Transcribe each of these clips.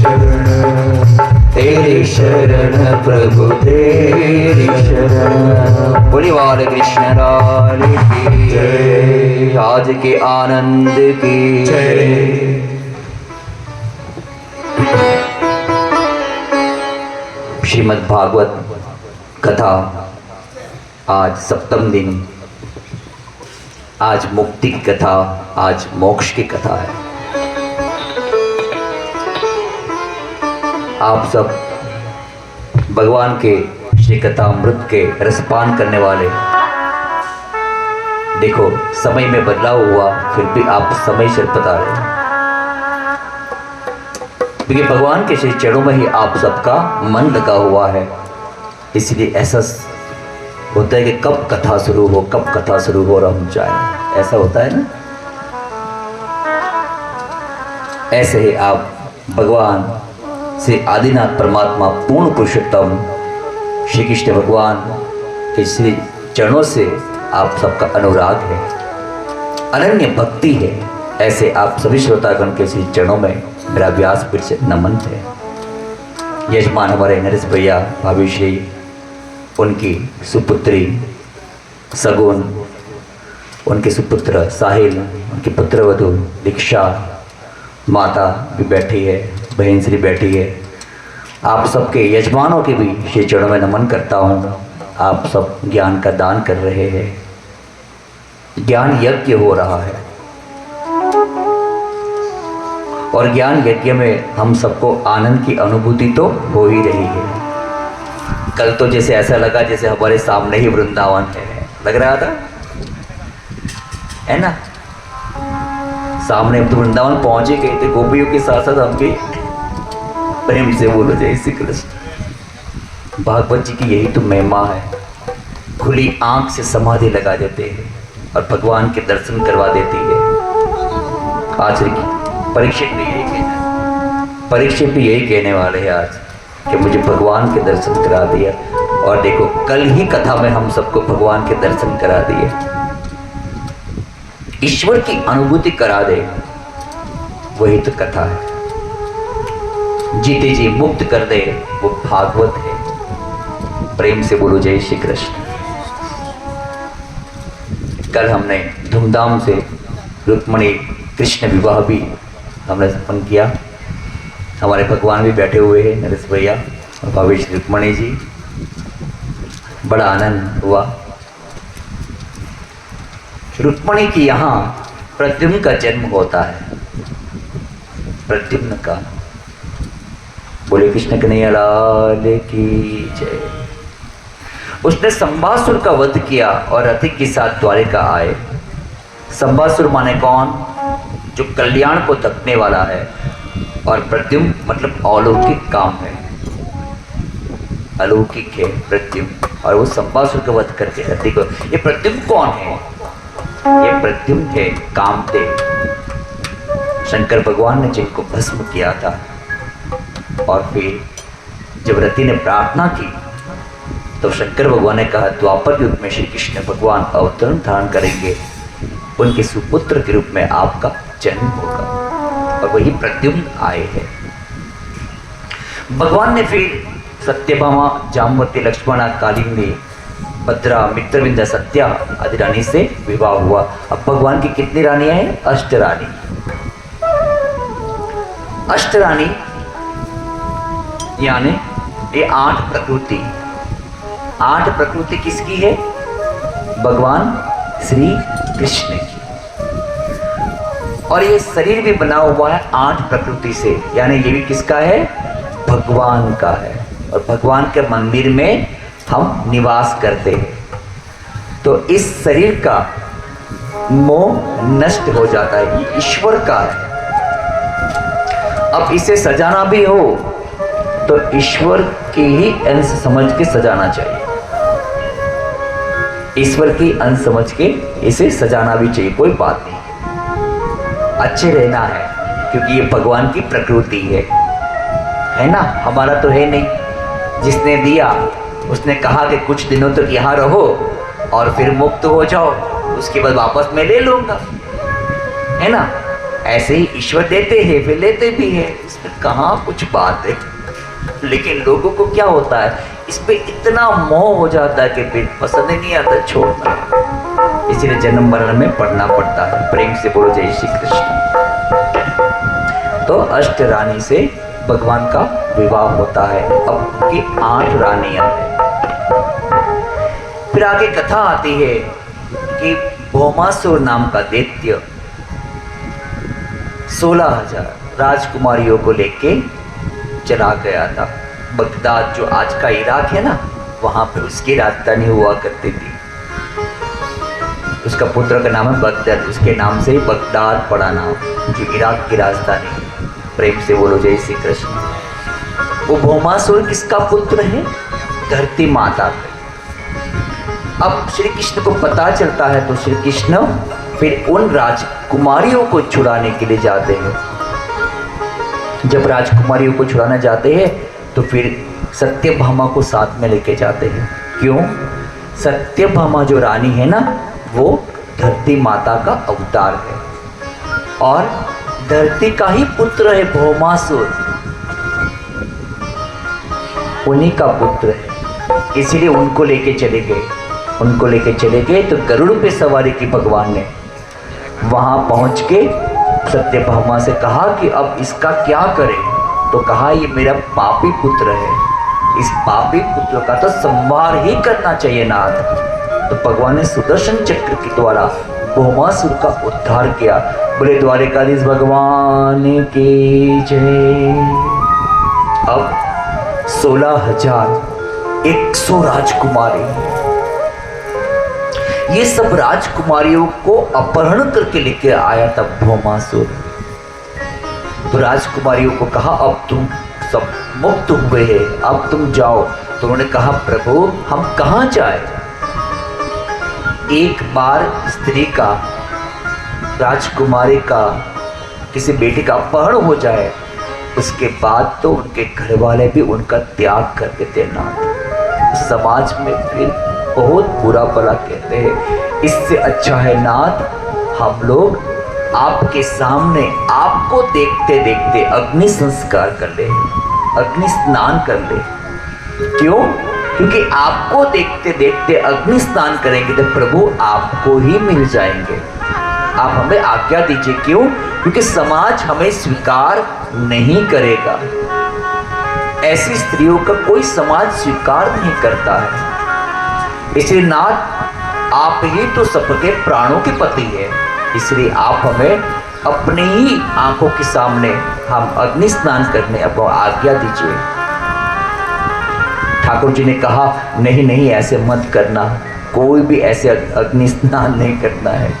तेरी शरण प्रभु तेरी शरण। बोली बाल कृष्ण लाल की जय, आज के आनंद की जय। श्रीमद् भागवत कथा आज सप्तम दिन, आज मुक्ति की कथा, आज मोक्ष की कथा है। आप सब भगवान के श्री कथामृत के रसपान करने वाले, देखो समय में बदलाव हुआ फिर भी आप समय से बता रहे हैं, क्योंकि भगवान के श्री चरणों में ही आप सबका मन लगा हुआ है। इसलिए ऐसा होता है कि कब कथा शुरू हो, कब कथा शुरू हो और हम जाए, ऐसा होता है ना। ऐसे ही आप भगवान से आदिनाथ परमात्मा पूर्ण पुरुषोत्तम श्री कृष्ण भगवान के श्री चरणों से आप सबका अनुराग है, अनन्य भक्ति है। ऐसे आप सभी श्रोतागण के श्री चरणों में मेरा व्यासपीठ से नमन है। यजमान हमारे नरेश भैया, भाभी श्री, उनकी सुपुत्री सगुन, उनके सुपुत्र साहिल, उनकी पुत्रवधू दीक्षा, माता भी बैठी है, बहन श्री बैठी है। आप सबके यजमानों के भी श्री चरणों में नमन करता हूँ। आप सब ज्ञान का दान कर रहे हैं, ज्ञान यज्ञ हो रहा है और ज्ञान यज्ञ में हम सबको आनंद की अनुभूति तो हो ही रही है। कल तो जैसे ऐसा लगा जैसे हमारे सामने ही वृंदावन है, लग रहा था, है ना। सामने हम तो वृंदावन पहुंच ही गए थे, गोपियों के साथ साथ हम भी। प्रेम से बोलो जय श्री कृष्ण। भागवत जी की यही तो महिमा है, खुली आंख से समाधि लगा देते हैं और भगवान के दर्शन करवा देती है। आज परीक्षित भी यही कहना, परीक्षित भी यही कहने वाले हैं आज कि मुझे भगवान के दर्शन करा दिया। और देखो कल ही कथा में हम सबको भगवान के दर्शन करा दिए, ईश्वर की अनुभूति करा दे, वही तो कथा है। जीते जी मुक्त कर दे, वो भागवत है। प्रेम से बोलो जय श्री कृष्ण। कल हमने धूमधाम से रुक्मणी कृष्ण विवाह भी हमने संपन्न किया। हमारे भगवान भी बैठे हुए हैं, नरेश भैया और भाभी श्री रुक्मणी जी। बड़ा आनंद हुआ। रुक्मणी की यहाँ प्रद्युम्न का जन्म होता है, प्रद्युम्न का। बोले कृष्ण कन्हैया लाल की जय। उसने संबासुर का वध किया और रथी के साथ द्वारिका आए। संबासुर माने कौन? जो कल्याण को तकने वाला है, और प्रद्युम्न मतलब अलौकिक काम है, अलौकिक है प्रद्युम्न। और वो संबासुर का वध करके रथी को, ये प्रद्युम्न कौन है? ये प्रद्युम्न है कामदेव, शंकर भगवान ने जिनको भस्म किया था। और फिर जब रति ने प्रार्थना की तो शंकर भगवान ने कहा द्वापर युग में श्री कृष्ण भगवान अवतरण धारण करेंगे, उनके सुपुत्र के रूप में आपका जन्म होगा। और वही प्रद्युम्न आए हैं। भगवान ने फिर सत्यभामा, जामवती, लक्ष्मणा, कालिंदी, भद्रा, मित्रविंदा, सत्या आदि रानी से विवाह हुआ। अब भगवान की कितनी रानियां हैं? अष्टरानी। अष्टरानी यानी ये 8 प्रकृति। 8 प्रकृति किसकी है? भगवान श्री कृष्ण की। और ये शरीर भी बना हुआ है 8 प्रकृति से, यानी ये भी किसका है? भगवान का है। और भगवान के मंदिर में हम निवास करते हैं, तो इस शरीर का मोह नष्ट हो जाता है, ये ईश्वर का है। अब इसे सजाना भी हो तो ईश्वर की ही अंश समझ के सजाना चाहिए, ईश्वर की अंश समझ के इसे सजाना भी चाहिए। कोई बात नहीं, अच्छे रहना है, क्योंकि ये भगवान की प्रकृति है ना, हमारा तो है नहीं। जिसने दिया उसने कहा कि कुछ दिनों तक यहाँ रहो और फिर मुक्त हो जाओ, उसके बाद वापस मैं ले लूँगा, है ना। ऐसे ही ईश्वर देते हैं फिर लेते भी हैं, इसमें कहाँ कुछ बात है। लेकिन लोगों को क्या होता है, इस पे इतना मोह हो जाता है कि फिर पसंद ही नहीं आता, छोड़ना। इसलिए जन्म मरण में पढ़ना पड़ता है। प्रेम से बोलो जय श्री कृष्ण। तो अष्ट रानी से भगवान का विवाह होता है। अब की 8 रानियां हैं। फिर आगे कथा आती है कि भौमासुर नाम का दैत्य 16,000 राजकुमारियों को लेके चला गया था। बगदाद जो आज का इराक है ना, वहां पे उसकी राजधानी हुआ करती थी। उसका पुत्र का नाम है बगदाद, उसके नाम से ही बगदाद पड़ा नाम, जो इराक की राजधानी है। प्रेम से बोलो जय श्री कृष्ण। वो भौमासुर किसका पुत्र है? धरती माता का। अब श्री कृष्ण को पता चलता है तो श्री कृष्ण फिर उन राजकुमारियों को छुड़ाने के लिए जाते हैं। जब राजकुमारियों को छुड़ाने जाते हैं तो फिर सत्यभामा को साथ में लेके जाते हैं। क्यों? सत्यभामा जो रानी है ना, वो धरती माता का अवतार है और धरती का ही पुत्र है भौमासुर, उन्हीं का पुत्र है। इसीलिए उनको लेके चले गए। उनको लेके चले गए तो गरुड़ पे सवारी की भगवान ने। वहां पहुंच के सत्यभामा से कहा कि अब इसका क्या करें? तो कहा ये मेरा पापी पुत्र है, इस पापी पुत्र का तो संहार ही करना चाहिए नाथ। तो भगवान ने सुदर्शन चक्र के द्वारा भौमासुर का उद्धार किया। बोले द्वारिकाधीश भगवान की जय। अब 16,100 राजकुमारी, ये सब राजकुमारियों को अपहरण करके लेके आया था भौमासुर। तो राजकुमारियों को कहा अब तुम सब मुक्त हुए हैं, अब तुम जाओ। तो उन्होंने कहा प्रभु हम कहाँ जाए? एक बार स्त्री का, राजकुमारी का, किसी बेटे का अपहरण हो जाए, उसके बाद तो उनके घर वाले भी उनका त्याग कर देते नाथ। समाज में फिर बहुत बुरा भला कहते हैं। इससे अच्छा है नाथ हम लोग आपके सामने आपको देखते देखते अग्नि संस्कार कर ले, अग्नि स्नान कर ले। क्यों? क्योंकि आपको देखते देखते अग्नि स्नान करेंगे तो प्रभु आपको ही मिल जाएंगे। आप हमें आज्ञा दीजिए। क्यों? क्योंकि समाज हमें स्वीकार नहीं करेगा। ऐसी स्त्रियों का कोई समाज स्वीकार नहीं करता है। इसलिए नाथ आप ही तो सबके प्राणों के पति है, इसलिए आप हमें अपने ही आंखों के सामने हम अग्नि स्नान करने अब आज्ञा दीजिए। ठाकुर जी ने कहा नहीं नहीं ऐसे मत करना, कोई भी ऐसे अग्नि स्नान नहीं करना है,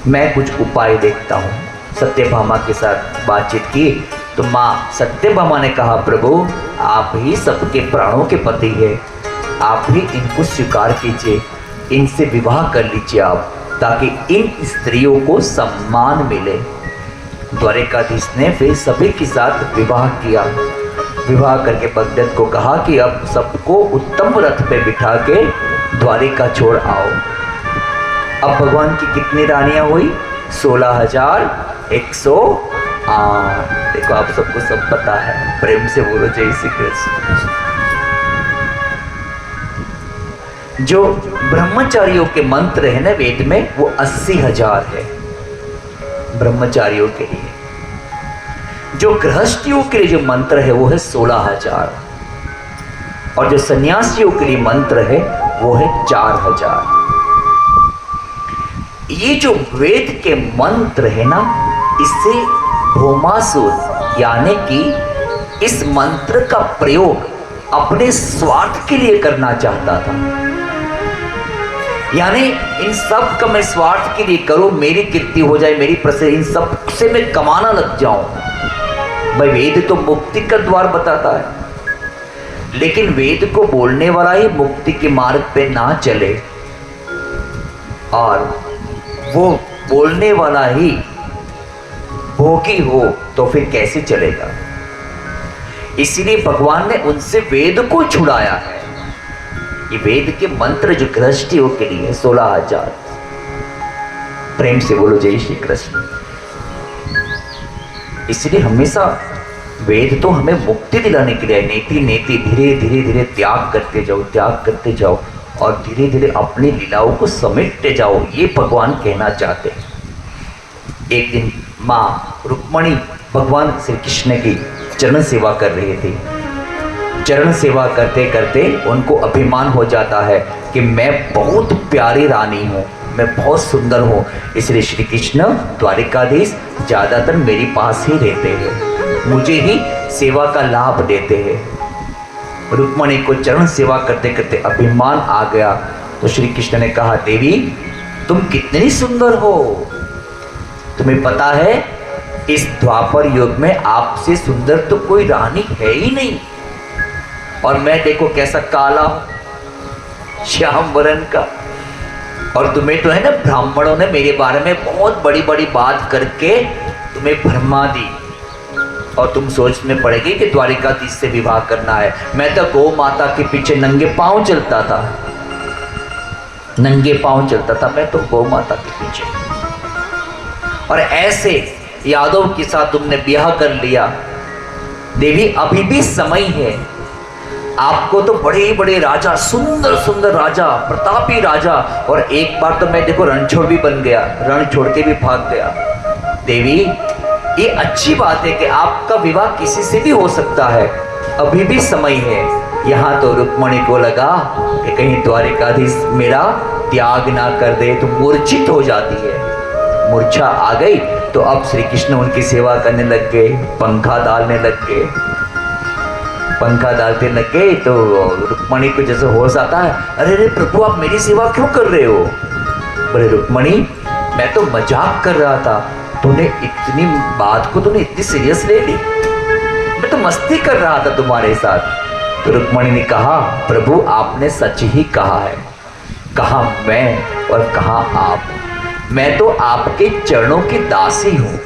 मैं कुछ उपाय देखता हूँ। सत्यभामा के साथ बातचीत की तो माँ सत्यभामा ने कहा प्रभु आप ही सबके प्राणों के पति है, आप ही इनको स्वीकार कीजिए, इनसे विवाह कर लीजिए आप, ताकि इन स्त्रियों को सम्मान मिले। द्वारिकाधीश ने फिर सभी के साथ विवाह किया। विवाह करके भगदत्त को कहा कि अब सबको उत्तम रथ पे बिठा के द्वारिका छोड़ आओ। अब भगवान की कितनी रानियां हुई? 16,108। देखो आप सबको सब पता है। प्रेम से बोलो जय श्री कृष्ण। जो ब्रह्मचारियों के मंत्र है ना वेद में, वो 80,000 है ब्रह्मचारियों के लिए। जो गृहस्थियों के लिए जो मंत्र है वो है 16,000, और जो सन्यासियों के लिए मंत्र है वो है 4,000। ये जो वेद के मंत्र है ना, इससे भौमासुर यानी कि इस मंत्र का प्रयोग अपने स्वार्थ के लिए करना चाहता था। यानी इन सब का मैं स्वार्थ के लिए करूं, मेरी कीर्ति हो जाए, मेरी प्रसिद्धि, इन सब से मैं कमाना लग जाऊं। भाई वेद तो मुक्ति का द्वार बताता है, लेकिन वेद को बोलने वाला ही मुक्ति के मार्ग पे ना चले और वो बोलने वाला ही भोगी हो तो फिर कैसे चलेगा? इसलिए भगवान ने उनसे वेद को छुड़ाया है। ये वेद के मंत्र जो गृहस्थियों के लिए 16,000। प्रेम से बोलो जय श्री कृष्ण। इसलिए हमेशा वेद तो हमें मुक्ति दिलाने के लिए है। नेति नेति धीरे धीरे धीरे त्याग करते जाओ और धीरे धीरे अपनी लीलाओं को समेटते जाओ, ये भगवान कहना चाहते हैं। एक दिन माँ रुक्मणी भगवान श्री कृष्ण की चरण सेवा कर रहे थे। चरण सेवा करते करते उनको अभिमान हो जाता है कि मैं बहुत प्यारी रानी हूँ, मैं बहुत सुंदर हूँ, इसलिए श्री कृष्ण द्वारिकाधीश ज़्यादातर मेरे पास ही रहते हैं, मुझे ही सेवा का लाभ देते हैं। रुक्मणी को चरण सेवा करते करते अभिमान आ गया तो श्री कृष्ण ने कहा, देवी तुम कितनी सुंदर हो, तुम्हें पता है इस द्वापर युग में आपसे सुंदर तो कोई रानी है ही नहीं, और मैं देखो कैसा काला हूं, श्याम वरण का, और तुम्हें तो है ना ब्राह्मणों ने मेरे बारे में बहुत बड़ी बड़ी बात करके तुम्हें भरमा दी, और तुम सोच में पड़ेगी कि द्वारिकाधीश से विवाह करना है। मैं तो गौ माता के पीछे नंगे पांव चलता था, नंगे पांव चलता था मैं तो गौ माता के पीछे, और ऐसे यादव के साथ तुमने ब्याह कर लिया। देवी अभी भी समय है, आपको तो बड़े बड़े राजा, सुंदर सुंदर राजा, प्रतापी राजा, और एक बार तो मैं देखो रणछोड़ भी बन गया, रण छोड़ के भी भाग गया। देवी ये अच्छी बात है कि आपका विवाह किसी से भी हो सकता है, अभी भी समय है। यहाँ तो रुक्मणी को लगा कि कहीं द्वारिकाधीश मेरा त्याग ना कर दे, तो मूर्छित हो जाती है। मूर्छा आ गई तो अब श्री कृष्ण उनकी सेवा करने लग गए, पंखा डालने लग गए। पंखा डालते लग गए तो रुक्मणी को जैसे होश आता है, अरे अरे प्रभु आप मेरी सेवा क्यों कर रहे हो? बोले रुक्मणी मैं तो मजाक कर रहा था, तूने इतनी बात को तूने इतनी सीरियस ले ली, मैं तो मस्ती कर रहा था तुम्हारे साथ। तो रुक्मणी ने कहा, प्रभु आपने सच ही कहा है, कहा मैं और कहा आप, मैं तो आपके चरणों की दासी हूँ,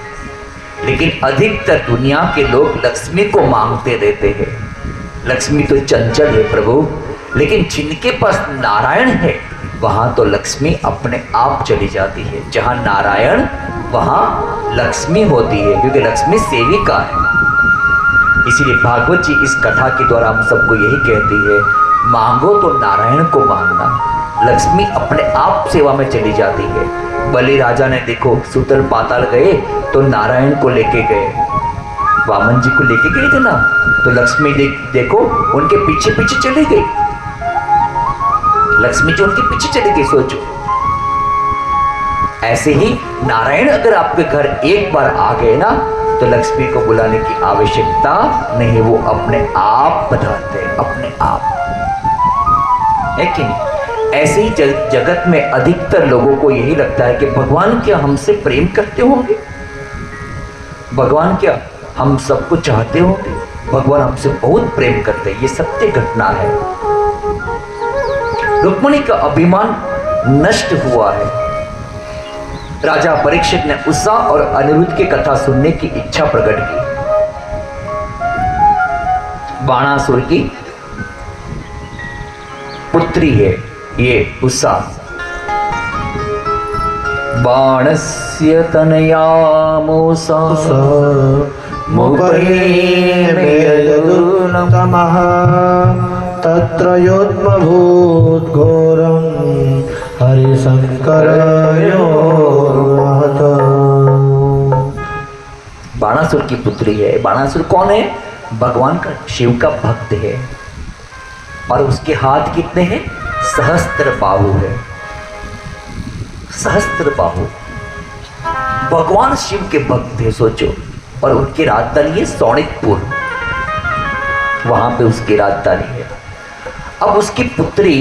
लेकिन अधिकतर दुनिया के लोग लक्ष्मी को मांगते रहते हैं। लक्ष्मी तो चंचल है प्रभु, लेकिन जिनके पास नारायण है वहाँ तो लक्ष्मी अपने आप चली जाती है। जहाँ नारायण वहाँ लक्ष्मी होती है, क्योंकि लक्ष्मी सेविका है। इसीलिए भागवत जी इस कथा के द्वारा हम सबको यही कहती है, मांगो तो नारायण को मांगना, लक्ष्मी अपने आप सेवा में चली जाती है। बलि राजा ने देखो सुतल पाताल गए तो नारायण को लेके गए, वामन जी को लेके गए थे ना, तो लक्ष्मी देखो उनके पीछे पीछे चली गई, लक्ष्मी जो उनके पीछे चली गई। सोचो ऐसे ही नारायण अगर आपके घर एक बार आ गए ना तो लक्ष्मी को बुलाने की आवश्यकता नहीं, वो अपने आप बताते हैं, अपने आप है कि नहीं? ऐसे ही जगत में अधिकतर लोगों को यही लगता है कि भगवान क्या हमसे प्रेम करते होंगे, भगवान क्या हम सबको चाहते होंगे, भगवान हमसे बहुत प्रेम करते हैं। ये सत्य घटना है। रुक्मिणी का अभिमान नष्ट हुआ है। राजा परीक्षित ने उषा और अनिरुद्ध की कथा सुनने की इच्छा प्रकट की। बाणासुर की पुत्री है ये उषा। बाणस्य तनया मूषा मुपैमेयदुर्नमः तत्र योत्मभूत घोरं हरिशंकरयोर्महत्। बाणासुर की पुत्री है। बाणासुर कौन है? भगवान का, शिव का भक्त है, और उसके हाथ कितने हैं? सहस्त्र बाहु है, सहस्त्र बाहु। भगवान शिव के भक्त है, सोचो। और उनकी राजधानी है सोनितपुर, वहां पे उसकी राजधानी है। अब उसकी पुत्री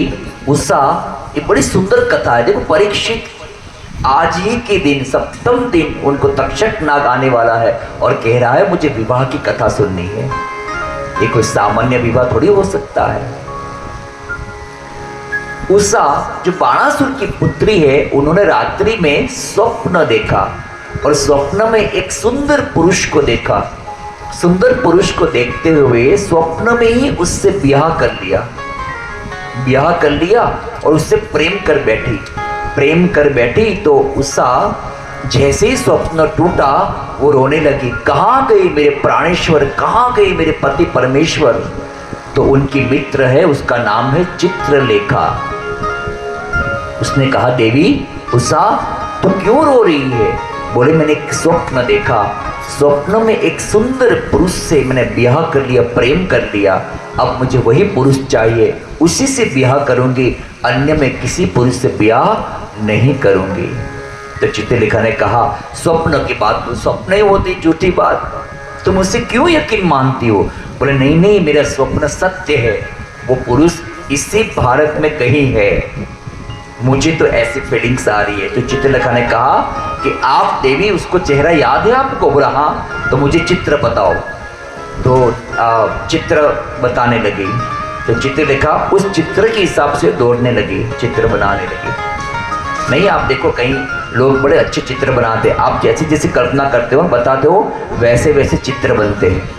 उषा, ये बड़ी सुंदर कथा है। देखो परीक्षित आज ही के दिन, सप्तम दिन उनको तक्षक नाग आने वाला है और कह रहा है मुझे विवाह की कथा सुननी है। ये कोई सामान्य विवाह थोड़ी हो सकता है। उषा जो बाणासुर की पुत्री है, उन्होंने रात्रि में स्वप्न देखा और स्वप्न में एक सुंदर पुरुष को देखा। सुंदर पुरुष को देखते हुए स्वप्न में ही उससे ब्याह कर लिया, ब्याह कर लिया और उससे प्रेम कर बैठी। प्रेम कर बैठी तो उषा जैसे ही स्वप्न टूटा वो रोने लगी, कहाँ गए मेरे प्राणेश्वर, कहाँ गए मेरे पति परमेश्वर। तो उनकी मित्र है, उसका नाम है चित्रलेखा। उसने कहा देवी उषा तू क्यों रो रही है? बोले मैंने एक स्वप्न देखा, स्वप्न में एक सुंदर पुरुष से मैंने ब्याह कर लिया, प्रेम कर लिया। अब मुझे वही पुरुष चाहिए, उसी से ब्याह करूंगी, अन्य में किसी पुरुष से ब्याह नहीं करूंगी। तो चित्रलेखा ने कहा स्वप्न की बात तो स्वप्न ही होती, झूठी बात, तुम उससे क्यों यकीन मानती हो? बोले नहीं नहीं मेरा स्वप्न सत्य है, वो पुरुष इसी भारत में कहीं है, मुझे तो ऐसी फीलिंग्स आ रही है। तो चित्रलेखा ने कहा कि आप देवी उसको चेहरा याद है आपको? बोला हाँ। तो मुझे चित्र बताओ। तो चित्र बताने लगी। तो चित्रलेखा उस चित्र के हिसाब से दौड़ने लगी, चित्र बनाने लगी। नहीं आप देखो कहीं लोग बड़े अच्छे चित्र बनाते हैं, आप जैसे जैसे कल्पना करते हो बताते हो वैसे वैसे चित्र बनते हैं।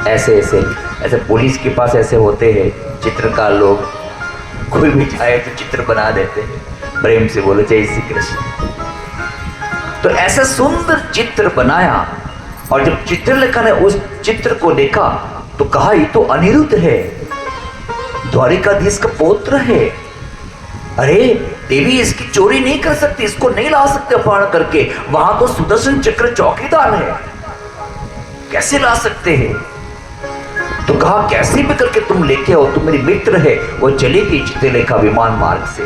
ऐसे ऐसे ऐसे पुलिस के पास ऐसे होते हैं चित्रकार लोग, कोई भी चाहे तो चित्र बना देते हैं, प्रेम से बोलो जय श्री कृष्ण। तो ऐसा सुंदर चित्र बनाया और जब चित्रलेखा ने उस चित्र को देखा तो कहा ये तो अनिरुद्ध है, द्वारिकाधीश का पौत्र है। अरे देवी इसकी चोरी नहीं कर सकती, इसको नहीं ला सकते अपहरण करके, वहां तो सुदर्शन चक्र चौकीदार है, कैसे ला सकते हैं? तो कहा कैसे भी करके तुम लेके आओ, तुम मेरी मित्र है। वो चली गई चित्रलेखा विमान मार्ग से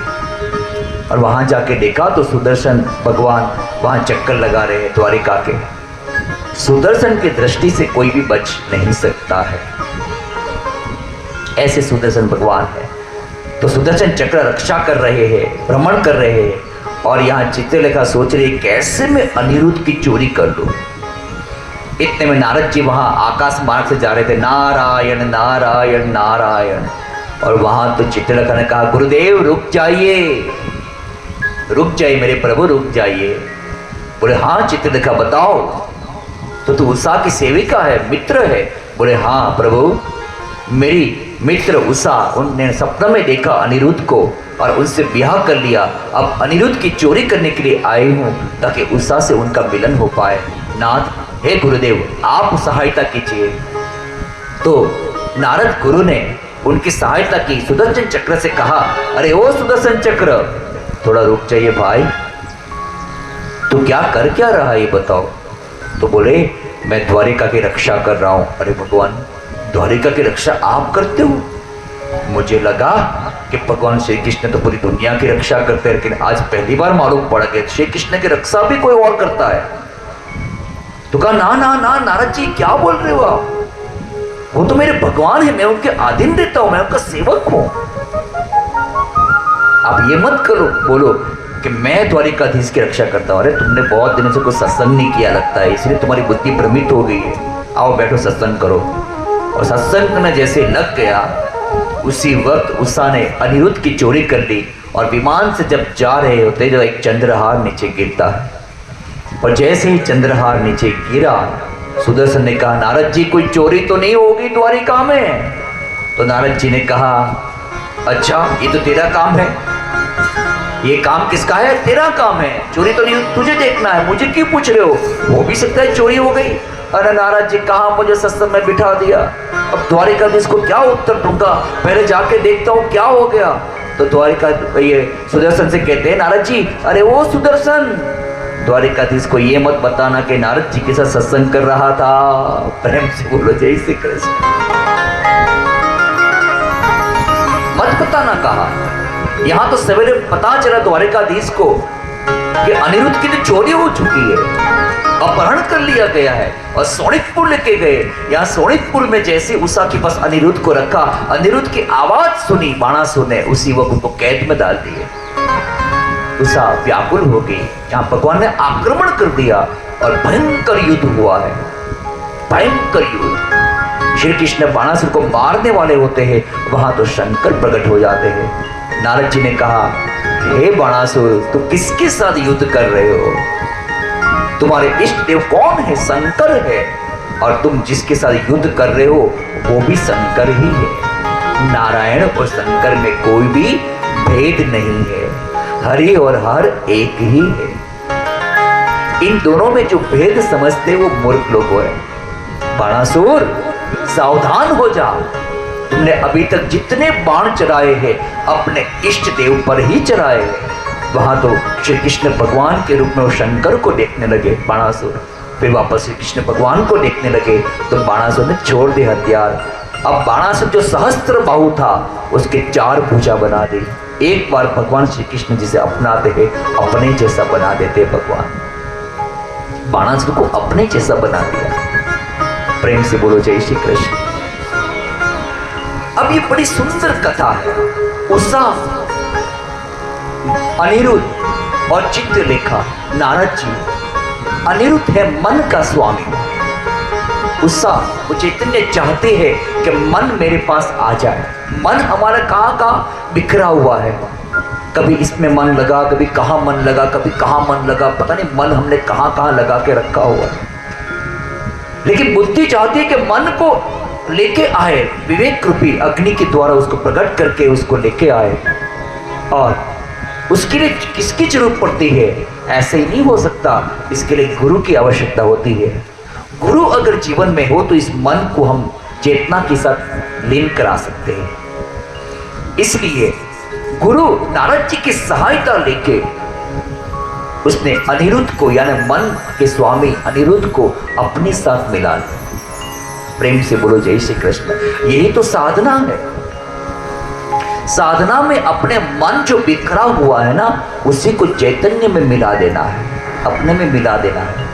और वहां जाके देखा तो सुदर्शन भगवान वहां चक्कर लगा रहे हैं द्वारिका के। सुदर्शन की दृष्टि से कोई भी बच नहीं सकता है, ऐसे सुदर्शन भगवान है। तो सुदर्शन चक्र रक्षा कर रहे हैं, भ्रमण कर रहे हैं और यहाँ चित्रलेखा सोच रही कैसे मैं अनिरुद्ध की चोरी कर लूं। इतने में नारद जी वहां आकाश मार्ग से जा रहे थे, नारायण नारायण नारायण। और वहां तो चित्रलेखा ने कहा गुरुदेव रुक जाइए, रुक जाइए मेरे प्रभु रुक जाइए। बोले हाँ चित्रलेखा बताओ। तो तू उषा की सेविका है, मित्र है? बोले हाँ प्रभु, मेरी मित्र उषा, उनने सपने में देखा अनिरुद्ध को और उनसे ब्याह कर लिया। अब अनिरुद्ध की चोरी करने के लिए आई हूँ ताकि उषा से उनका मिलन हो पाए। नाथ हे गुरुदेव आप सहायता कीजिए। तो नारद गुरु ने उनकी सहायता की, सुदर्शन चक्र से कहा अरे ओ सुदर्शन चक्र थोड़ा रुक जाइए भाई, तू क्या कर क्या रहा है ये बताओ। तो बोले मैं द्वारिका की रक्षा कर रहा हूं। अरे भगवान द्वारिका की रक्षा आप करते हो? मुझे लगा कि भगवान श्री कृष्ण तो पूरी दुनिया की रक्षा करते हैं, लेकिन आज पहली बार मालूम पड़ गया श्री कृष्ण की रक्षा भी कोई और करता है। तो कहा ना ना ना नारद जी क्या बोल रहे हो आप, वो तो मेरे भगवान है, मैं उनके अधीन रहता हूं, मैं उनका सेवक हूं। आप ये मत करो बोलो कि मैं द्वारिकाधीश की रक्षा करता हूं। अरे तुमने बहुत दिनों से कोई सत्संग नहीं किया लगता है, इसलिए तुम्हारी बुद्धि भ्रमित हो गई है। आओ बैठो सत्संग करो। और सत्संग में जैसे लग गया उसी वक्त उषा ने अनिरुद्ध की चोरी कर ली और विमान से जब जा रहे होते जो एक चंद्रहार नीचे गिरता है और जैसे ही चंद्रहार नीचे गिरा सुदर्शन ने कहा नारद जी कोई चोरी तो नहीं होगी द्वारिका में? तो नारद जी ने कहा अच्छा ये तो तेरा काम है, ये काम किसका है? तेरा काम है, चोरी तो नहीं, तुझे देखना है, मुझे क्यों पूछ रहे हो? हो भी सकता है चोरी हो गई। अरे नारद जी कहाँ मुझे सत्संग में बिठा दिया, अब द्वारिकाधीश को क्या उत्तर दूंगा, पहले जाके देखता हूँ क्या हो गया। तो द्वारिका ये सुदर्शन से कहते हैं नारद जी अरे वो सुदर्शन द्वारिकाधीश को ये मत बताना कि नारद जी के साथ सत्संग कर रहा था। प्रेम से बोलो जय श्री कृष्ण। मत बताना कहा, यहां तो सवेरे पता चला द्वारिकाधीश को कि अनिरुद्ध की तो चोरी हो चुकी है, अपहरण कर लिया गया है और सोनितपुर लेके गए। यहाँ सोनितपुर में जैसे उषा के पास अनिरुद्ध को रखा, अनिरुद्ध की आवाज सुनी बाणासुर ने, उसी वक्त उनको कैद में डाल दिए। उषा व्याकुल हो गई, यहाँ भगवान ने आक्रमण कर दिया और भयंकर युद्ध हुआ है, भयंकर युद्ध। श्री कृष्ण बाणासुर को मारने वाले होते हैं, वहां तो शंकर प्रकट हो जाते हैं। नारद जी ने कहा हे बाणासुर तुम किसके साथ युद्ध कर रहे हो? तुम्हारे इष्ट देव कौन है? शंकर है, और तुम जिसके साथ युद्ध कर रहे हो वो भी शंकर ही है। नारायण और शंकर में कोई भी भेद नहीं है, हरि और हर एक ही है। इन दोनों में जो भेद समझते वो मूर्ख लोग हैं। बाणासुर सावधान हो जा, तुमने अभी तक जितने बाण चलाए हैं अपने इष्ट देव पर ही चलाए हैं। वहां तो श्री कृष्ण भगवान के रूप में वो शंकर को देखने लगे बाणासुर, फिर वापस श्री कृष्ण भगवान को देखने लगे तो बाणासुर ने छोड़ दिया हथियार। अब बाणासुर जो सहस्त्र बाहु था उसके 4 भुजा बना दी। एक बार भगवान श्री कृष्ण जिसे अपनाते हैं अपने जैसा बना देते भगवान। बाणासुर को अपने जैसा बना दिया। प्रेम से बोलो जय श्री कृष्ण। अब ये बड़ी सुंदर कथा है। उषा, अनिरुद्ध और चित्रलेखा, नारद जी। अनिरुद्ध है मन का स्वामी। उषा वो चैतन्य चाहते हैं कि मन मेरे पास आ जाए। मन हमारा कहाँ बिखरा हुआ है, कभी इसमें मन लगा, कभी कहाँ मन लगा, कभी कहाँ मन लगा, पता नहीं मन हमने कहाँ लगा के रखा हुआ है। लेकिन बुद्धि चाहती है कि मन को लेके आए, विवेक रूपी अग्नि के द्वारा उसको प्रकट करके उसको लेके आए। और उसके लिए किसकी जरूरत पड़ती है? ऐसे ही नहीं हो सकता, इसके लिए गुरु की आवश्यकता होती है। गुरु अगर जीवन में हो तो इस मन को हम चेतना के साथ लीन करा सकते हैं। इसलिए गुरु नारद जी की सहायता लेके उसने अनिरुद्ध को यानी मन के स्वामी अनिरुद्ध को अपने साथ मिला। प्रेम से बोलो जय श्री कृष्ण। यही तो साधना है। साधना में अपने मन जो बिखरा हुआ है ना उसी को चैतन्य में मिला देना है, अपने में मिला देना है।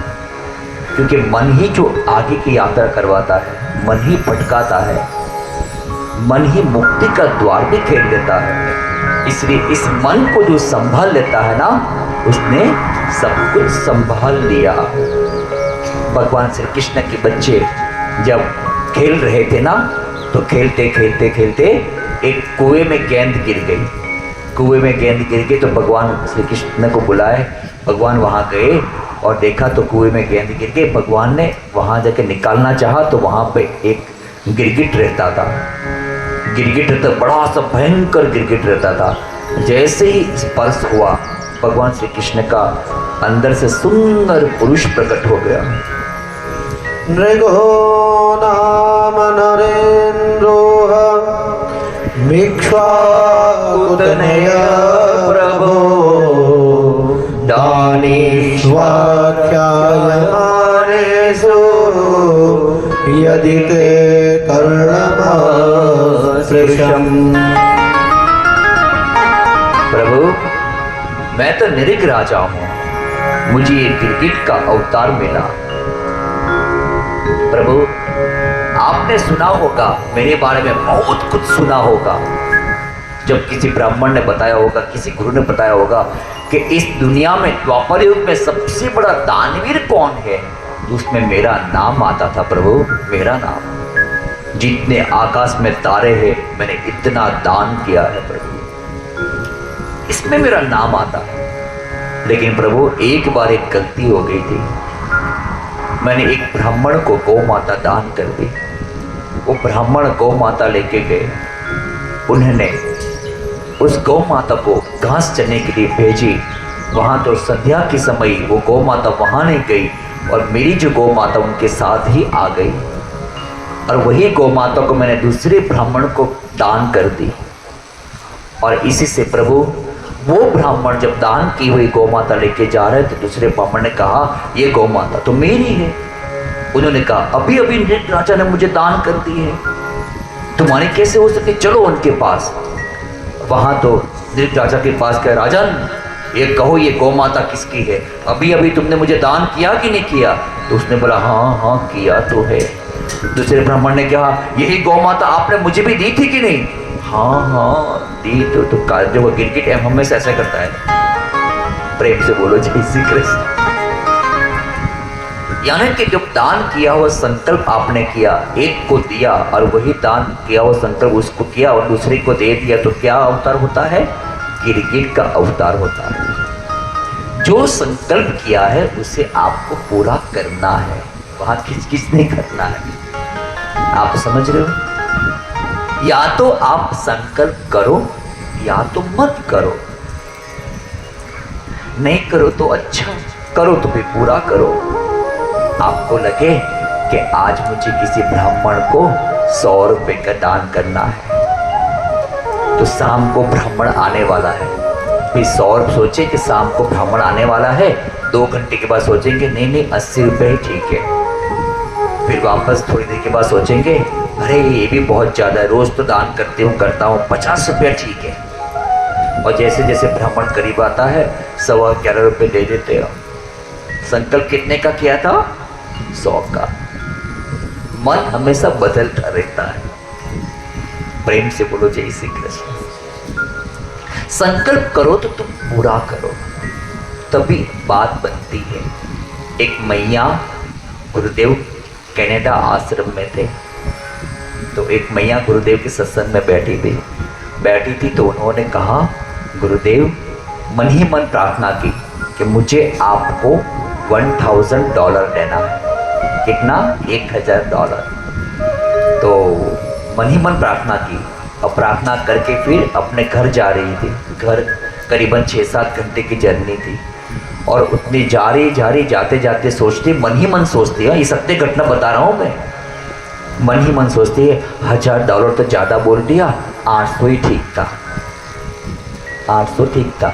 क्योंकि मन ही जो आगे की यात्रा करवाता है, मन ही भटकाता है, मन ही मुक्ति का द्वार भी खेल देता है। इसलिए इस मन को जो संभाल लेता है ना उसने सब कुछ संभाल लिया। भगवान श्री कृष्ण के बच्चे जब खेल रहे थे ना तो खेलते खेलते खेलते एक कुएं में गेंद गिर गई। कुएं में गेंद गिर गई तो भगवान श्री कृष्ण को बुलाए। भगवान वहाँ गए और देखा तो कुएं में गेंद गिर गई। भगवान ने वहाँ जाके निकालना चाहा तो वहाँ पे एक गिरगिट रहता था। गिरगिट रहता, बड़ा सा भयंकर गिरगिट रहता था। जैसे ही स्पर्श हुआ भगवान श्री कृष्ण का अंदर से सुंदर पुरुष प्रकट हो गया। नृगो नाम नरेन्द्रोह मिक्ष्वाकुतनया प्रभो दानीष्वाख्यायमानेषु यदि ते कर्णमाश्रितम्। प्रभु मैं तो निरीह राजा हूं, मुझे ये गिरगिट का अवतार मिला। प्रभु आपने सुना होगा मेरे बारे में, बहुत कुछ सुना होगा। जब किसी ब्राह्मण ने बताया होगा, किसी गुरु ने बताया होगा कि इस दुनिया में द्वापर युग में सबसे बड़ा दानवीर कौन है, उसमें मेरा नाम आता था। प्रभु मेरा नाम, जितने आकाश में तारे हैं मैंने इतना दान किया है प्रभु, इसमें मेरा नाम आता है। लेकिन प्रभु एक बार एक गलती हो गई थी। मैंने एक ब्राह्मण को गौ माता दान कर दी। वो ब्राह्मण गौ माता लेके गए, उन्होंने उस गौ माता को घास चरने के लिए भेजी। वहाँ तो संध्या के समय वो गौ माता वहाँ नहीं गई और मेरी जो गौ माता उनके साथ ही आ गई। और वही गौ माता को मैंने दूसरे ब्राह्मण को दान कर दी। और इसी से प्रभु वो ब्राह्मण जब दान की हुई गौ माता लेके जा रहे थे, दूसरे ब्राह्मण ने कहा ये गौ माता तो मेरी है। उन्होंने कहा अभी अभी नृग राजा ने मुझे दान कर दी है, तुम्हारी कैसे हो सके, चलो उनके पास। वहां तो नृग राजा के पास कहा राजन ये कहो ये गौ माता किसकी है, अभी अभी तुमने मुझे दान किया कि नहीं किया? तो उसने बोला हाँ हाँ किया तो है। दूसरे ब्राह्मण ने कहा यही गौ माता आपने मुझे भी दी थी कि नहीं? हाँ हाँ दी तो जो वो गिरगिट हमेशा ऐसा करता है। प्रेम से बोलो जय श्री कृष्ण। यानी कि जब दान किया हुआ संकल्प आपने किया, एक को दिया और वही दान किया हुआ संकल्प उसको किया और दूसरे को दे दिया, तो क्या अवतार होता है? गिरगिट का अवतार होता है। जो संकल्प किया है उसे आपको पूरा करना है, वहां किस नहीं करना है। आप समझ रहे हो? या तो आप संकल्प करो या तो मत करो। नहीं करो तो अच्छा, करो तो भी पूरा करो। आपको लगे कि आज मुझे किसी ब्राह्मण को 100 रुपए का दान करना है, तो शाम को ब्राह्मण आने वाला है, फिर 100 सोचे कि शाम को ब्राह्मण आने वाला है, 2 घंटे के बाद सोचेंगे नहीं नहीं 80 रुपये ही ठीक है। फिर वापस थोड़ी देर के बाद सोचेंगे अरे ये भी बहुत ज़्यादा है, रोज़ तो दान करता हूँ 50 रुपया ठीक है। और जैसे जैसे ब्राह्मण करीब आता है 11.25 रुपये दे देते हो। संकल्प कितने का किया था? 100 का। मन हमेशा बदलता रहता है। प्रेम से बोलो जय श्री कृष्ण। संकल्प करो तो तुम पूरा करो, तभी बात बनती है। एक मैया गुरुदेव कनाडा आश्रम में थे, तो एक मैया गुरुदेव के सत्संग में बैठी थी तो उन्होंने कहा, गुरुदेव मन ही मन प्रार्थना की कि मुझे आपको $1000 देना है। कितना? $1000। तो मन ही मन प्रार्थना की और प्रार्थना करके फिर अपने घर जा रही थी। घर करीबन 6-7 घंटे की जर्नी थी और उतनी जा रही जाते जाते सोचती, मन ही मन सोचती है, ये सत्य घटना बता रहा हूँ मैं, मन ही मन सोचती है $1000 तो ज़्यादा बोल दिया, 800 ही ठीक था, 800 ठीक था।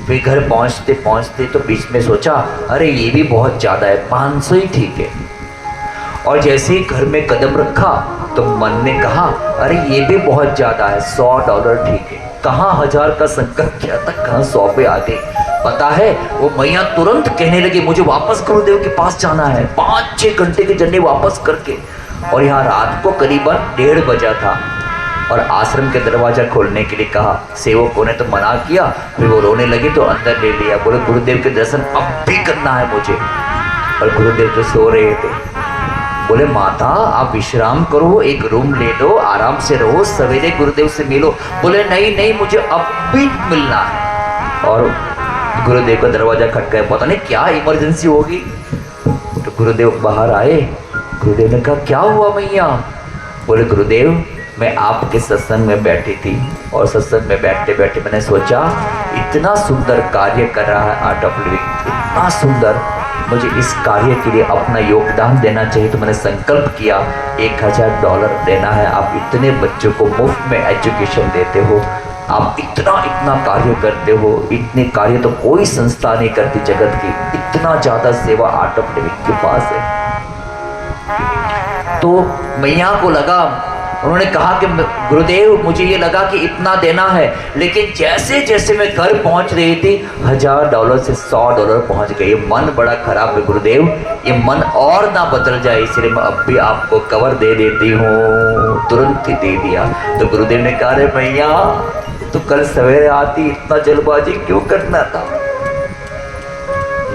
फिर घर पहुँचते तो बीच में सोचा अरे ये भी बहुत ज़्यादा है, 500 ही ठीक है। और जैसे ही घर में कदम रखा तो मन ने कहा अरे ये भी बहुत ज़्यादा है, $100 ठीक है। कहाँ 1000 का संकल्प किया था, कहाँ 100 पे आ गए। पता है वो मैया तुरंत कहने लगी मुझे वापस गुरुदेव के पास जाना है, 5-6 घंटे की जर्नी वापस करके। और यहाँ रात को करीबन 1:30 बजा था और आश्रम के दरवाज़ा खोलने के लिए कहा। सेवकों ने तो मना किया, फिर वो रोने लगी तो अंदर ले लिया। बोले गुरुदेव के दर्शन अब भी करना है मुझे। और गुरुदेव तो सो रहे थे। बोले माता आप विश्राम करो, एक रूम ले लो, आराम से रहो, सवेरे गुरुदेव से मिलो। बोले नहीं नहीं मुझे अब भी मिलना है। और गुरुदेव का दरवाज़ा खटकाया, पता नहीं क्या इमरजेंसी होगी। तो गुरुदेव बाहर आए। गुरुदेव ने कहा क्या हुआ मैया? बोले गुरुदेव मैं आपके सत्संग में बैठी थी और सत्संग में बैठते बैठे मैंने सोचा इतना सुंदर कार्य कर रहा है आर्ट ऑफ लिविंग, इतना सुंदर, मुझे इस कार्य के लिए अपना योगदान देना चाहिए। तो मैंने संकल्प किया $1000 देना है। आप इतने बच्चों को मुफ्त में एजुकेशन देते हो, आप इतना कार्य करते हो, इतने कार्य तो कोई संस्था नहीं करती जगत की, इतना ज़्यादा सेवा आर्ट ऑफ लिविंग के पास है। तो मैया को लगा, उन्होंने कहा कि गुरुदेव मुझे ये लगा कि इतना देना है, लेकिन जैसे जैसे मैं घर पहुंच रही थी $1000 से $100 पहुंच गए। मन बड़ा खराब है गुरुदेव, ये मन और ना बदल जाए, इसलिए मैं अब भी आपको कवर दे देती हूँ। तुरंत ही दे दिया। तो गुरुदेव ने कहा रे भैया तो कल सवेरे आती, इतना जल्दबाजी क्यों करना था?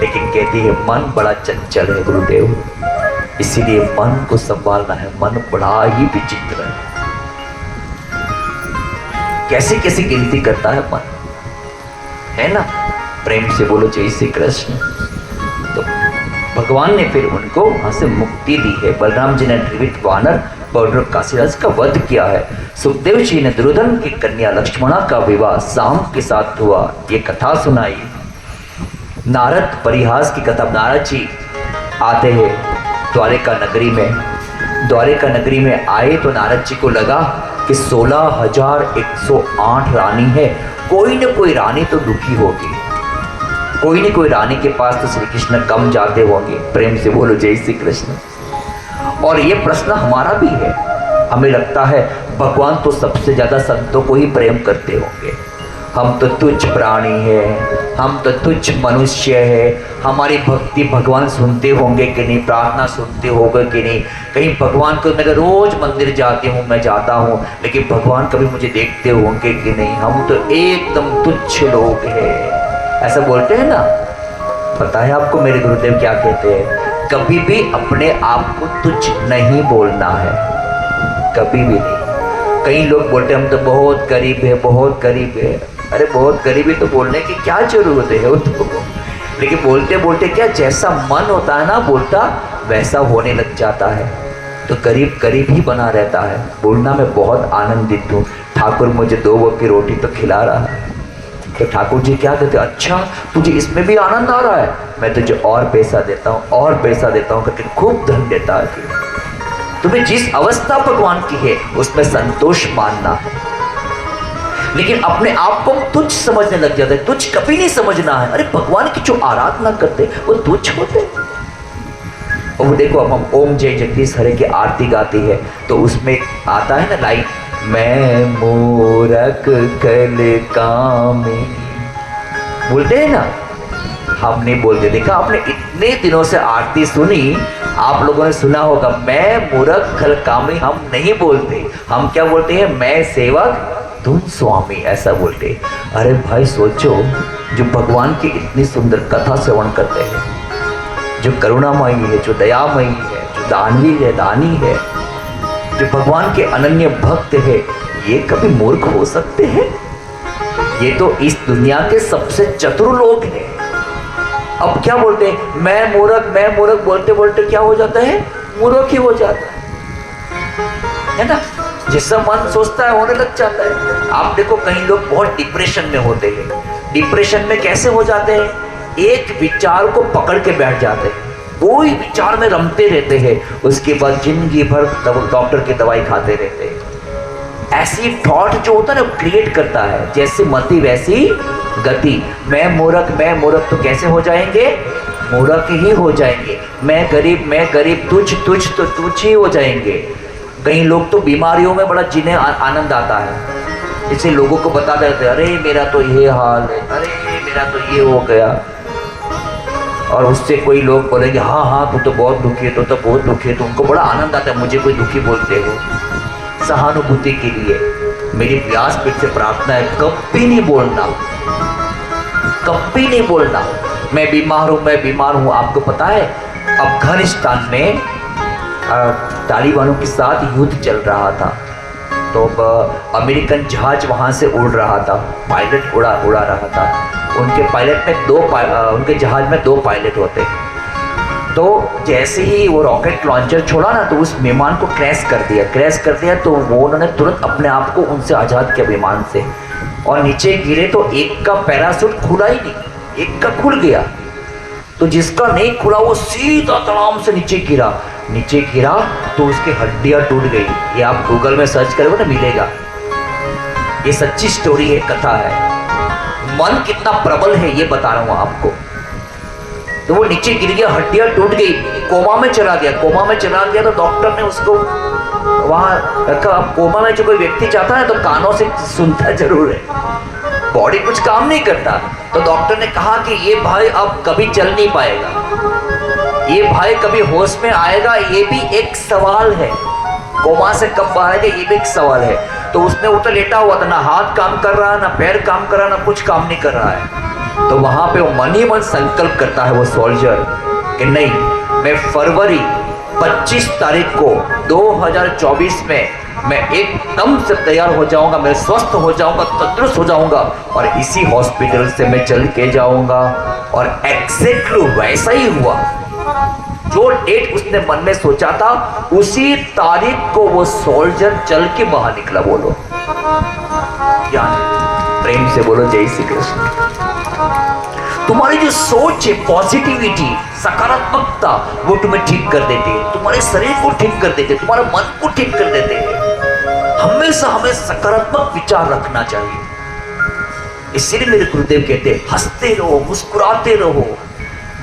लेकिन कहती है मन बड़ा चंचल है गुरुदेव, इसीलिए मन को संभालना है। मन बड़ा ही विचित्र है, कैसे कैसे गिनती करता है मन, है ना। प्रेम से बोलो जय श्री कृष्ण। तो भगवान ने फिर उनको वहां से मुक्ति दी है। बलराम जी ने त्रिविध वानर बौद्ध काशीराज का वध किया है। सुखदेव जी ने दुर्योधन की कन्या लक्ष्मणा का विवाह शाम के साथ हुआ, ये कथा सुनाई। नारद परिहास की कथा, नारद जी आते हैं द्वारिका नगरी में आए तो नारद जी को लगा कि 16,108 रानी है, कोई न कोई रानी तो दुखी होगी, कोई न कोई रानी के पास तो श्री कृष्ण कम जाते होंगे। प्रेम से बोलो जय श्री कृष्ण। और ये प्रश्न हमारा भी है, हमें लगता है भगवान तो सबसे ज़्यादा संतों को ही प्रेम करते होंगे, हम तो तुच्छ प्राणी हैं, हम तो तुच्छ मनुष्य हैं, हमारी भक्ति भगवान सुनते होंगे कि नहीं, प्रार्थना सुनते होंगे कि नहीं, कहीं भगवान को, मैं रोज़ मंदिर मैं जाता हूँ, लेकिन भगवान कभी मुझे देखते होंगे कि नहीं, हम तो एकदम तुच्छ लोग हैं, ऐसा बोलते हैं ना। पता है आपको मेरे गुरुदेव क्या कहते हैं? कभी भी अपने आप को तुच्छ नहीं बोलना है, कभी भी नहीं। कई लोग बोलते हम तो बहुत गरीब है, बहुत गरीब है। अरे बहुत गरीबी तो बोलने की क्या जरूरत है वो तो, लेकिन बोलते बोलते क्या, जैसा मन होता है ना बोलता, वैसा होने लग जाता है। तो गरीब गरीब ही बना रहता है। बोलना मैं बहुत आनंदित हूँ, ठाकुर मुझे 2 वक्त की रोटी तो खिला रहा है, तो ठाकुर जी क्या कहते, अच्छा तुझे इसमें भी आनंद आ रहा है, मैं तुझे और पैसा देता हूँ और पैसा देता हूँ करके खूब धन देता है। तुम्हें जिस अवस्था भगवान की है उसमें संतोष मानना है, लेकिन अपने आप को तुच्छ समझने लग जाते हैं। तुच्छ कभी नहीं समझना है। अरे भगवान की जो आराधना करते वो तुच्छ होते। और वो देखो, अब हम ओम जय जगदीश हरे की आरती गाती है तो उसमें आता है ना लाइन, मैं मूरख कल कामी, बोलते हैं ना, हम नहीं बोलते। देखा आपने इतने दिनों से आरती सुनी, आप लोगों ने सुना होगा, मैं मूरख खल कामी हम नहीं बोलते। हम क्या बोलते हैं, मैं सेवक तुम स्वामी, ऐसा बोलते। अरे भाई सोचो, जो भगवान की इतनी सुंदर कथा श्रवण करते हैं, जो करुणामयी है, जो दयामयी है, जो दानवी है, दानी है, जो भगवान के अनन्य भक्त है, ये कभी मूर्ख हो सकते हैं? ये तो इस दुनिया के सबसे चतुर लोग हैं। अब क्या बोलते हैं, मैं मूर्ख बोलते बोलते क्या हो जाता है, मूर्ख ही हो जाता है ना। जिसका मन सोचता है होने लग जाता है। आप देखो कई लोग बहुत डिप्रेशन में होते हैं। डिप्रेशन में कैसे हो जाते हैं, एक विचार को पकड़ के बैठ जाते हैं, कोई विचार में रमते रहते हैं, उसके बाद जिंदगी भर डॉक्टर की दवाई खाते रहते हैं। ऐसी थॉट जो होता है ना क्रिएट करता है, जैसी मति वैसी गति। मैं मूर्ख तो कैसे हो जाएंगे, मूर्ख ही हो जाएंगे। मैं गरीब तुझ तो तुझ ही हो जाएंगे। कई लोग तो बीमारियों में बड़ा जिन्हें आनंद आता है, जैसे लोगों को बता देते, अरे मेरा तो ये हाल है, अरे मेरा तो ये हो गया। और उससे कोई लोग बोलेंगे, हाँ तू तो बहुत दुखी है, तो बहुत दुखी है, तो उनको बड़ा आनंद आता है, मुझे कोई दुखी बोलते हो। सहानुभूति के लिए मेरी व्यासपीठ से प्रार्थना है, कभी नहीं बोलना मैं बीमार हूँ। आपको पता है अफगानिस्तान में तालिबानों के साथ युद्ध चल रहा था, तो अमेरिकन जहाज वहाँ से उड़ रहा था, पायलट उड़ा रहा था। उनके पायलट में उनके जहाज में 2 पायलट होते। तो जैसे ही वो रॉकेट लॉन्चर छोड़ा ना, तो उस विमान को क्रैश कर दिया। तो वो उन्होंने तुरंत अपने आप को उनसे आज़ाद किया विमान से, और नीचे गिरे तो एक का पैराशूट खुला ही नहीं, एक का खुल गया। तो जिसका नहीं खुला वो सीधा तमाम से नीचे गिरा तो उसकी हड्डियां टूट गई। ये आप गूगल में सर्च करोगे ना मिलेगा। ये सच्ची स्टोरी है, कथा है। मन कितना प्रबल है ये बता रहा हूं आपको। तो वो नीचे गिर गया, हड्डियां टूट गई, कोमा में चला गया। तो डॉक्टर ने उसको वहां रखा। अब कोमा में जो कोई व्यक्ति जाता है तो कानों से सुनता जरूर है, बॉडी कुछ काम नहीं करता। तो डॉक्टर ने कहा कि ये भाई अब कभी चल नहीं पाएगा, ये भाई कभी होश में आएगा, ये भी एक सवाल है। कोमा से कब बाहर आएगा ये भी एक सवाल है। तो उसने वो तो लेटा हुआ था, ना हाथ काम कर रहा है, ना पैर काम कर रहा है, ना कुछ काम नहीं कर रहा है। तो वहां पे वो मन ही मन संकल्प करता है वो सोल्जर कि नहीं, मैं फरवरी 25 तारीख को 2024 में मैं एकदम से तैयार हो जाऊंगा, मैं स्वस्थ हो जाऊंगा, तंदुरुस्त हो जाऊंगा, और इसी हॉस्पिटल से मैं चल के जाऊंगा। और एग्जैक्टली वैसा ही हुआ। जो डेट उसने मन में सोचा था उसी तारीख को वो सोल्जर चल के बाहर निकला। बोलो क्या, प्रेम से बोलो जय श्री कृष्ण। तुम्हारी जो सोच है, पॉजिटिविटी, सकारात्मकता, वो तुम्हें ठीक कर देती है, तुम्हारे शरीर को ठीक कर देते, तुम्हारे मन को ठीक कर देते हैं। हमेशा हमें सकारात्मक विचार रखना चाहिए। इसलिए मेरे गुरुदेव कहते हैं, हंसते रहो, मुस्कुराते रहो,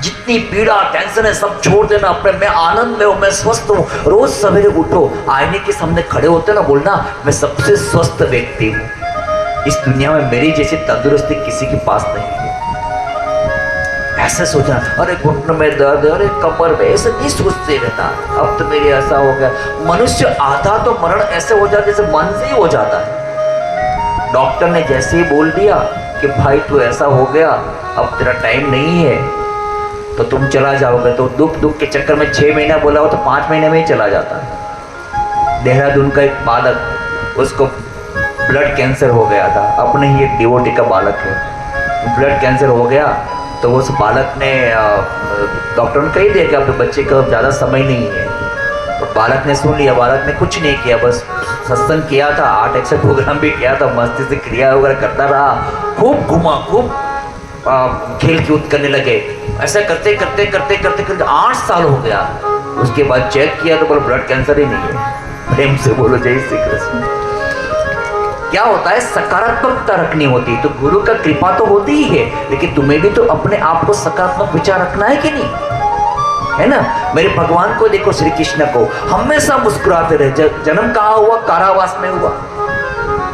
जितनी पीड़ा टेंशन है सब छोड़ देना, अपने मैं आनंद में हूँ, मैं स्वस्थ हूँ। रोज सवेरे उठो, आईने के सामने खड़े होते ना, बोलना मैं सबसे स्वस्थ व्यक्ति हूँ, इस दुनिया में मेरी जैसी तंदुरुस्ती किसी के पास नहीं है। ऐसे सोचना, अरे घुटनों में दर्द, अरे कमर में, ऐसे नहीं सोचते रहना, अब तो मेरे ऐसा हो गया। मनुष्य आधा तो मरण ऐसे हो जाता जैसे मन से ही हो जाता है। डॉक्टर ने जैसे ही बोल दिया कि भाई तू ऐसा हो गया, अब तेरा टाइम नहीं है, तो तुम चला जाओगे, तो दुख के चक्कर में 6 महीना बोला हो तो 5 महीने में ही चला जाता है। देहरादून का एक बालक, उसको ब्लड कैंसर हो गया था, अपने ही एक डिवोटी का बालक है, ब्लड कैंसर हो गया। तो उस बालक ने डॉक्टर ने कही दिया कि आपके बच्चे का ज़्यादा समय नहीं है, तो बालक ने सुन लिया, बालक ने कुछ नहीं किया, बस सत्संग किया था, 8 प्रोग्राम भी किया था, मस्ती से क्रिया वगैरह करता रहा, खूब घुमा, खूब खेल कूद करने लगे। ऐसा करते करते करते करते करते 8 साल हो गया। उसके बाद चेक किया तो बोलो ब्लड कैंसर ही नहीं है। प्रेम से बोलो जय श्री कृष्ण। क्या होता है, सकारात्मकता रखनी होती है। तो गुरु का कृपा तो होती ही है, लेकिन तुम्हें भी तो अपने आप को सकारात्मक विचार रखना है कि नहीं, है ना। मेरे भगवान को देखो, श्री कृष्ण को हमेशा मुस्कुराते रहे। जन्म कहाँ हुआ, कारावास में हुआ।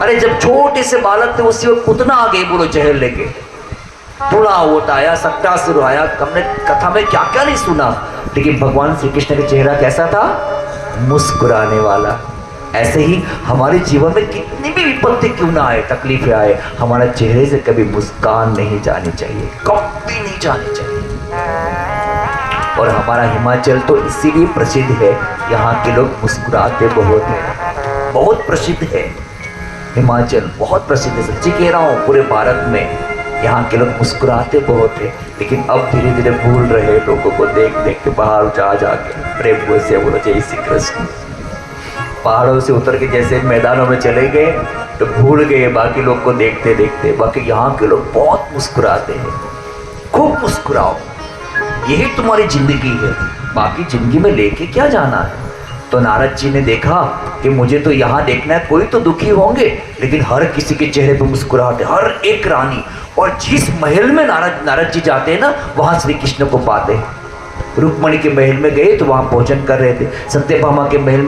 अरे जब छोटे से बालक थे उसी वक्त उतना आ गए, बोलो जहर लेके, थोड़ा होता आया, सट्टासुर आया, हमने कथा में क्या क्या नहीं सुना। लेकिन भगवान श्री कृष्ण का चेहरा कैसा था, मुस्कुराने वाला। ऐसे ही हमारे जीवन में कितनी भी विपत्ति क्यों ना आए, तकलीफें आए, हमारे चेहरे से कभी मुस्कान नहीं जानी चाहिए, कभी नहीं जानी चाहिए। और हमारा हिमाचल तो इसीलिए प्रसिद्ध है, यहाँ के लोग मुस्कुराते बहुत हैं, बहुत प्रसिद्ध है हिमाचल, बहुत प्रसिद्ध है। सच्ची कह रहा हूँ, पूरे भारत में यहाँ के लोग मुस्कुराते बहुत है। लेकिन अब धीरे धीरे भूल रहे लोगों को, देख देख के बाहर जा जाके प्रेम से बोलो जय श्री कृष्ण। पहाड़ों से उतर के जैसे मैदानों में चले गए तो भूल गए बाकी लोग को देखते देखते। बाकी यहाँ के लोग बहुत मुस्कुराते हैं, खूब मुस्कुराओ, यही तुम्हारी जिंदगी है, बाकी जिंदगी में लेके क्या जाना है। तो नारद जी ने देखा कि मुझे तो यहाँ देखना है, कोई तो दुखी होंगे, लेकिन हर किसी के चेहरे पर मुस्कुराहट, हर एक रानी। और जिस महल में नारद जी जाते हैं ना, वहाँ श्री कृष्ण को पाते हैं। रुक्मणी के महल में गए तो वहाँ भोजन कर रहे थे, सत्यभामा के महल में